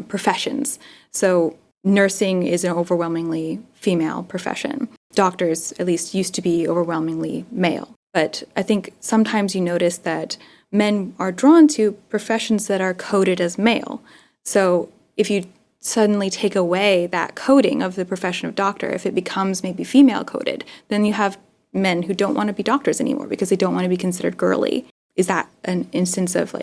professions. So nursing is an overwhelmingly female profession. Doctors, at least, used to be overwhelmingly male. But I think sometimes you notice that men are drawn to professions that are coded as male. So if you suddenly take away that coding of the profession of doctor, if it becomes maybe female coded, then you have men who don't want to be doctors anymore because they don't want to be considered girly. Is that an instance of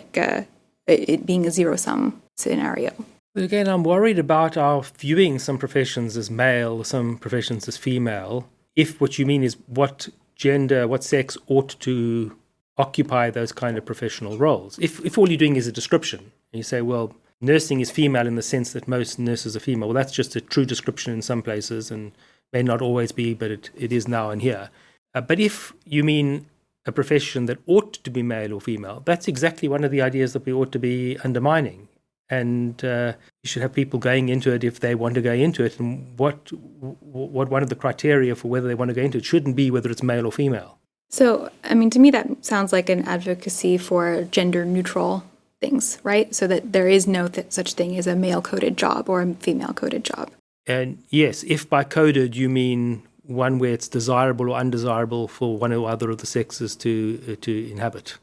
it being a zero-sum scenario? But again, I'm worried about our viewing some professions as male, some professions as female, if what you mean is what gender, what sex ought to occupy those kind of professional roles. If all you're doing is a description, and you say, well, nursing is female in the sense that most nurses are female, well, that's just a true description in some places and may not always be, but it is now and here. But if you mean a profession that ought to be male or female, that's exactly one of the ideas that we ought to be undermining. And you should have people going into it if they want to go into it. And what one of the criteria for whether they want to go into it shouldn't be whether it's male or female. So, I mean, to me, that sounds like an advocacy for gender-neutral things, right? So that there is no such thing as a male-coded job or a female-coded job. And yes, if by coded you mean one where it's desirable or undesirable for one or other of the sexes to inhabit.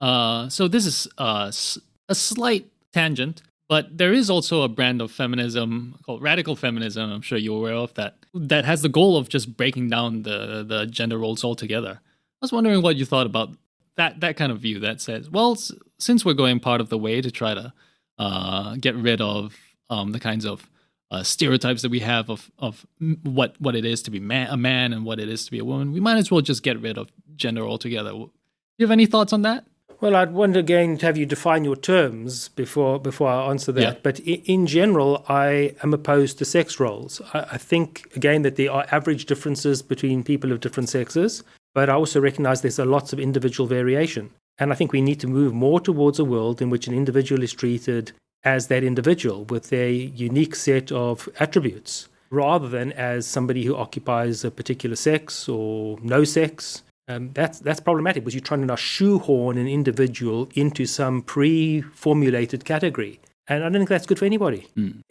So this is a slight tangent, but there is also a brand of feminism called radical feminism, I'm sure you're aware of, that has the goal of just breaking down the gender roles altogether. I was wondering what you thought about that kind of view that says, well, since we're going part of the way to try to get rid of the kinds of stereotypes that we have of what it is to be a man and what it is to be a woman, we might as well just get rid of gender altogether. Do you have any thoughts on that? Well, I'd want again to have you define your terms before I answer that. Yeah. But in general, I am opposed to sex roles. I think, again, that there are average differences between people of different sexes, but I also recognize there's lots of individual variation. And I think we need to move more towards a world in which an individual is treated as that individual with their unique set of attributes, rather than as somebody who occupies a particular sex or no sex. That's problematic because you're trying to now shoehorn an individual into some pre-formulated category. And I don't think that's good for anybody.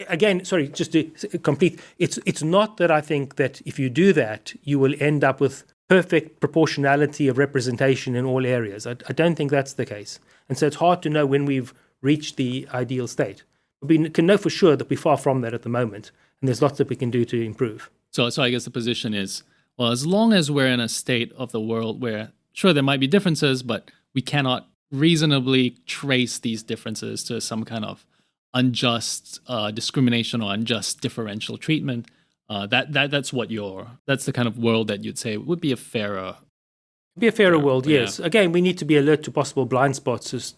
Again, sorry, just to complete, it's not that I think that if you do that, you will end up with perfect proportionality of representation in all areas. I don't think that's the case. And so it's hard to know when we've reached the ideal state. We can know for sure that we're far from that at the moment, and there's lots that we can do to improve. So I guess the position is, well, as long as we're in a state of the world where, sure, there might be differences, but we cannot reasonably trace these differences to some kind of unjust discrimination or unjust differential treatment, that's the kind of world that you'd say would be a fairer. Be a fairer world, yeah. yes. Again, we need to be alert to possible blind spots as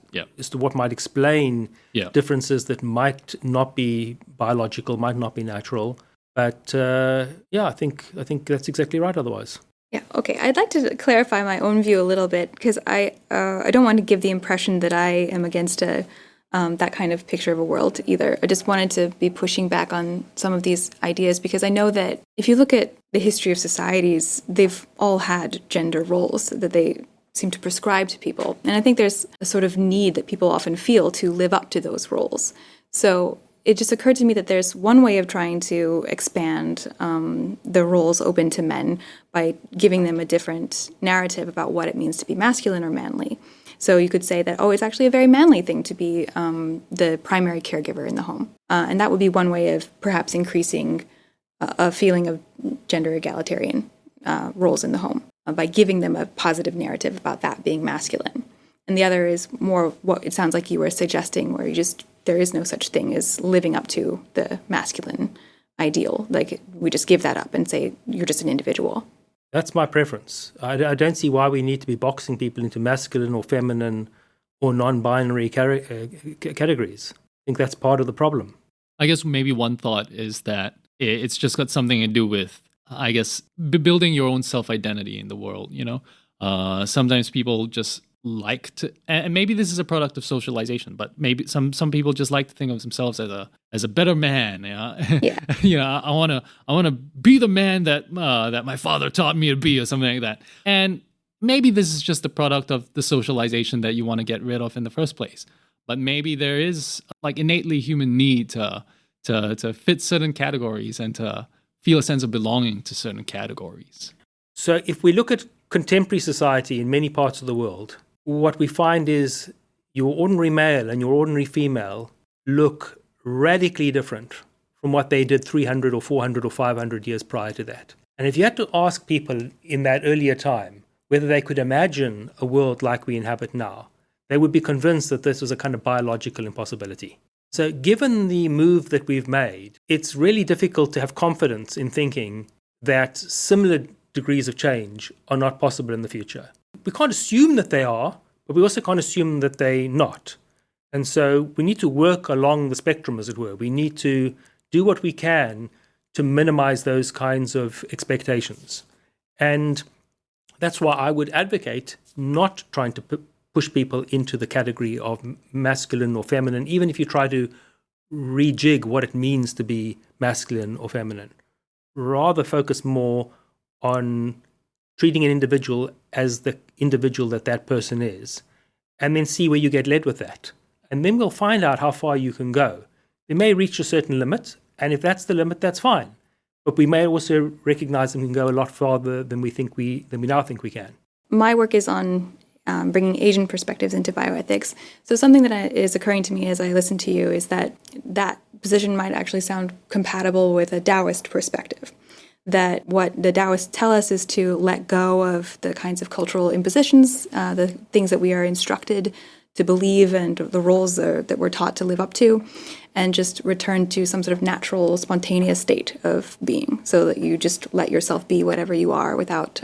to what might explain differences that might not be biological, might not be natural. But I think that's exactly right otherwise. Yeah, okay. I'd like to clarify my own view a little bit because I don't want to give the impression that I am against that kind of picture of a world either. I just wanted to be pushing back on some of these ideas because I know that if you look at the history of societies, they've all had gender roles that they seem to prescribe to people. And I think there's a sort of need that people often feel to live up to those roles. So it just occurred to me that there's one way of trying to expand the roles open to men by giving them a different narrative about what it means to be masculine or manly. So you could say that, it's actually a very manly thing to be the primary caregiver in the home. And that would be one way of perhaps increasing a feeling of gender egalitarian roles in the home by giving them a positive narrative about that being masculine. And the other is more what it sounds like you were suggesting, where there is no such thing as living up to the masculine ideal. Like we just give that up and say, you're just an individual. That's my preference. I don't see why we need to be boxing people into masculine or feminine or non-binary categories. I think that's part of the problem. I guess maybe one thought is that it's just got something to do with, I guess, building your own self-identity in the world, Sometimes people just like to, and maybe this is a product of socialization, but maybe some people just like to think of themselves as a better man. Yeah. I want to be the man that my father taught me to be, or something like that. And maybe this is just a product of the socialization that you want to get rid of in the first place. But maybe there is like innately human need to fit certain categories and to feel a sense of belonging to certain categories. So if we look at contemporary society in many parts of the world, what we find is your ordinary male and your ordinary female look radically different from what they did 300 or 400 or 500 years prior to that. And if you had to ask people in that earlier time whether they could imagine a world like we inhabit now, they would be convinced that this was a kind of biological impossibility. So given the move that we've made, it's really difficult to have confidence in thinking that similar degrees of change are not possible in the future. We can't assume that they are, but we also can't assume that they're not. And so we need to work along the spectrum, as it were. We need to do what we can to minimize those kinds of expectations. And that's why I would advocate not trying to push people into the category of masculine or feminine, even if you try to rejig what it means to be masculine or feminine. Rather focus more on treating an individual as the individual that person is, and then see where you get led with that. And then we'll find out how far you can go. We may reach a certain limit, and if that's the limit, that's fine. But we may also recognize that we can go a lot farther than we now think we can. My work is on bringing Asian perspectives into bioethics. So something that is occurring to me as I listen to you is that position might actually sound compatible with a Taoist perspective. That what the Taoists tell us is to let go of the kinds of cultural impositions, the things that we are instructed to believe and the roles that we're taught to live up to, and just return to some sort of natural, spontaneous state of being, so that you just let yourself be whatever you are without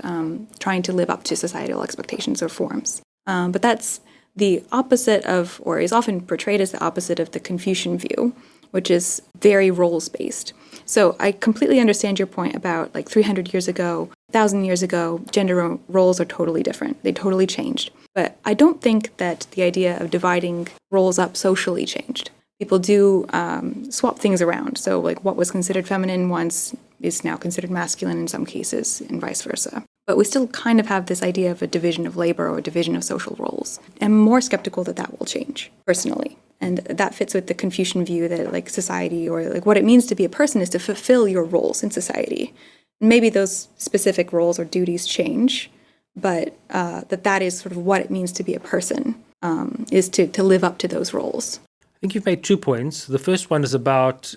trying to live up to societal expectations or forms. But that's the opposite of, or is often portrayed as the opposite of, the Confucian view, which is very roles-based. So I completely understand your point about 300 years ago, 1,000 years ago, gender roles are totally different. They totally changed. But I don't think that the idea of dividing roles up socially changed. People do swap things around. So what was considered feminine once is now considered masculine in some cases, and vice versa. But we still kind of have this idea of a division of labor or a division of social roles. I'm more skeptical that that will change, personally. And that fits with the Confucian view that society, or what it means to be a person, is to fulfill your roles in society. Maybe those specific roles or duties change, but that is sort of what it means to be a person, is to live up to those roles. I think you've made 2 points. The first one is about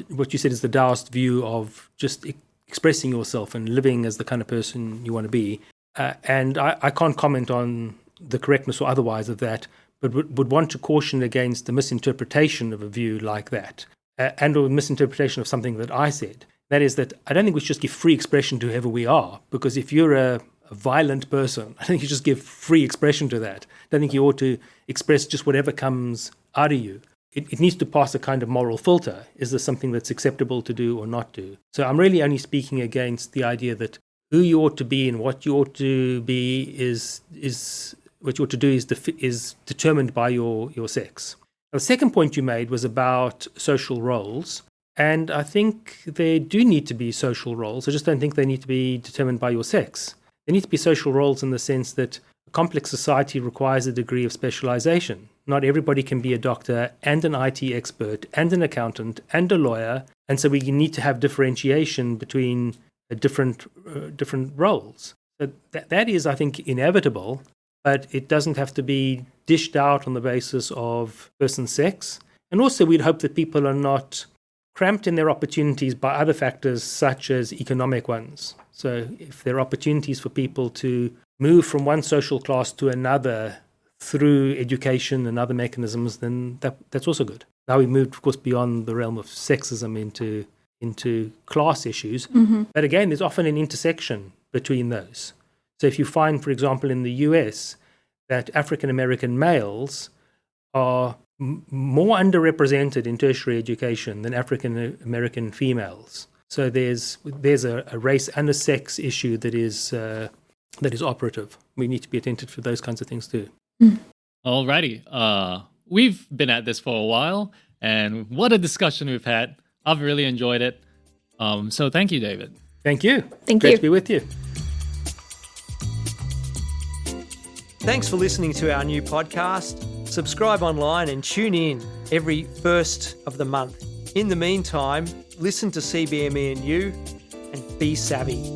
what you said is the Taoist view of just expressing yourself and living as the kind of person you want to be. And I can't comment on the correctness or otherwise of that, but would want to caution against the misinterpretation of a view like that, and or misinterpretation of something that I said. That is that I don't think we should just give free expression to whoever we are, because if you're a violent person, I think you just give free expression to that. I don't think you ought to express just whatever comes out of you. It needs to pass a kind of moral filter. Is this something that's acceptable to do or not do? So I'm really only speaking against the idea that who you ought to be and what you ought to be is what you ought to do is determined by your sex. Now, the second point you made was about social roles. And I think there do need to be social roles. I just don't think they need to be determined by your sex. There need to be social roles in the sense that a complex society requires a degree of specialization. Not everybody can be a doctor and an IT expert and an accountant and a lawyer. And so we need to have differentiation between different roles. So that is, I think, inevitable, but it doesn't have to be dished out on the basis of person's sex. And also we'd hope that people are not cramped in their opportunities by other factors such as economic ones. So if there are opportunities for people to move from one social class to another through education and other mechanisms, then that's also good. Now we've moved, of course, beyond the realm of sexism into class issues. Mm-hmm. But again, there's often an intersection between those. So if you find, for example, in the US, that African American males are more underrepresented in tertiary education than African American females. So there's a race and a sex issue that is operative. We need to be attentive to those kinds of things too. Alrighty. We've been at this for a while, and what a discussion we've had. I've really enjoyed it. So thank you, David. Thank you. Thank Great you. to be with you. Thanks for listening to our new podcast. Subscribe online and tune in every first of the month. In the meantime, listen to CBME and you, and be savvy.